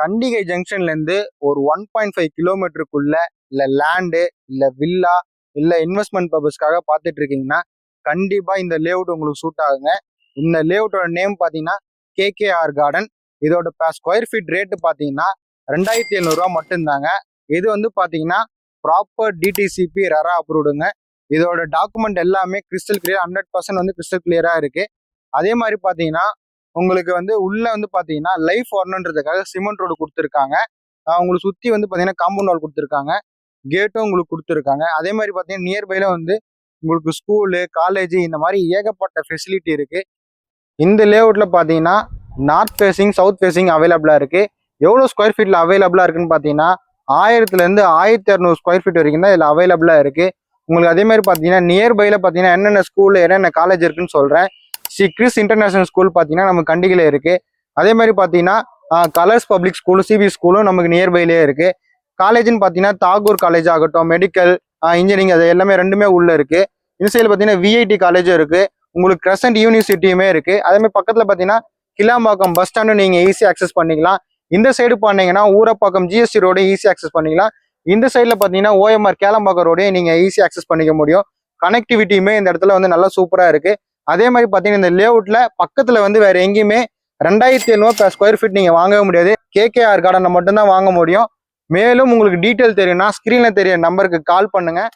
கண்டிகை ஜங்ஷன்லேருந்து ஒரு 1.5 கிலோமீட்டருக்குள்ள இல்லை லேண்டு இல்லை வில்லா இல்லை இன்வெஸ்ட்மெண்ட் பர்பஸ்க்காக பார்த்துட்டு இருக்கீங்கன்னா கண்டிப்பாக இந்த லேஅவுட் உங்களுக்கு சூட் ஆகுங்க. இந்த லேஅவுட்டோட நேம் பார்த்தீங்கன்னா கேகேஆர் கார்டன். இதோட ஸ்கொயர் ஃபீட் ரேட்டு பார்த்தீங்கன்னா 2700 மட்டும்தாங்க. இது வந்து பார்த்தீங்கன்னா ப்ராப்பர் டிடிசிபி ரெரா அப்ரூவ்டுங்க. இதோட டாக்குமெண்ட் எல்லாமே கிறிஸ்டல் கிளியர், 100% வந்து கிறிஸ்டல் கிளியராக இருக்குது. அதே மாதிரி பார்த்தீங்கன்னா உங்களுக்கு வந்து உள்ள வந்து பார்த்தீங்கன்னா லைஃப் வரணுன்றதுக்காக சிமெண்ட் ரோடு கொடுத்துருக்காங்க. உங்களுக்கு சுற்றி வந்து பார்த்தீங்கன்னா காம்பவுண்ட் வால் கொடுத்துருக்காங்க. கேட்டும் உங்களுக்கு கொடுத்துருக்காங்க. அதே மாதிரி பார்த்தீங்கன்னா நியர்பைல வந்து உங்களுக்கு ஸ்கூலு, காலேஜ் இந்த மாதிரி ஏகப்பட்ட ஃபெசிலிட்டி இருக்குது. இந்த லேஅவுட்டில் பார்த்தீங்கன்னா நார்த் ஃபேஸிங், சவுத் ஃபேஸிங் அவைலபிளாக இருக்குது. எவ்வளோ ஸ்கொயர் ஃபீட்டில் அவைலபிளாக இருக்குன்னு பார்த்தீங்கன்னா 1000லேருந்து 1200 ஸ்கொயர் ஃபீட் வரைக்கும் தான் இதில் அவைலபிளாக இருக்குது. உங்களுக்கு அதே மாதிரி பார்த்தீங்கன்னா நியர்பைல பார்த்தீங்கன்னா என்னென்ன ஸ்கூலு, என்னென்ன காலேஜ் இருக்குன்னு சொல்கிறேன். ஸ்ரீ கிறிஸ் இன்டர்நேஷனல் ஸ்கூல் பார்த்தீங்கன்னா நம்ம கண்டிகையில் இருக்குது. அதே மாதிரி பார்த்தீங்கன்னா கலர்ஸ் பப்ளிக் ஸ்கூலு, சிபி ஸ்கூலும் நமக்கு நியர்பைலே இருக்குது. காலேஜ்னு பார்த்தீங்கன்னா தாகூர் காலேஜ் ஆகட்டும், மெடிக்கல், இன்ஜினியரிங், அது எல்லாமே ரெண்டுமே உள்ளே இருக்குது. இந்த சைடில் பார்த்தீங்கன்னா விஐடி காலேஜும் இருக்குது. உங்களுக்கு கிரசன்ட் யூனிவர்சிட்டியுமே இருக்குது. அதேமாதிரி பக்கத்தில் பார்த்தீங்கன்னா கிளாம்பாக்கம் பஸ் ஸ்டாண்டும் நீங்கள் ஈஸியாக அக்சஸ் பண்ணிக்கலாம். இந்த சைடு பண்ணீங்கன்னா ஊரப்பாக்கம் ஜிஎஸ்டி ரோடு ஈஸியாக அக்சஸ் பண்ணிக்கலாம். இந்த சைடில் பார்த்தீங்கன்னா ஓஎம்ஆர் கேளம்பாக்கம் ரோடையும் நீங்கள் ஈஸியாக அக்சஸ் பண்ணிக்க முடியும். கனெக்டிவிட்டியுமே இந்த இடத்துல வந்து நல்லா சூப்பராக இருக்குது. அதே மாதிரி பார்த்தீங்கன்னா இந்த லேஅவுட்டில் பக்கத்தில் வந்து வேறு எங்கேயுமே 2700 ஸ்கொயர் ஃபீட் நீங்கள் வாங்கவே முடியாது. கேகேஆர் கார்டனை மட்டும்தான் வாங்க முடியும். மேலும் உங்களுக்கு டீட்டெயில் தெரியும்னா ஸ்க்ரீனில் தெரிய நம்பருக்கு கால் பண்ணுங்கள்.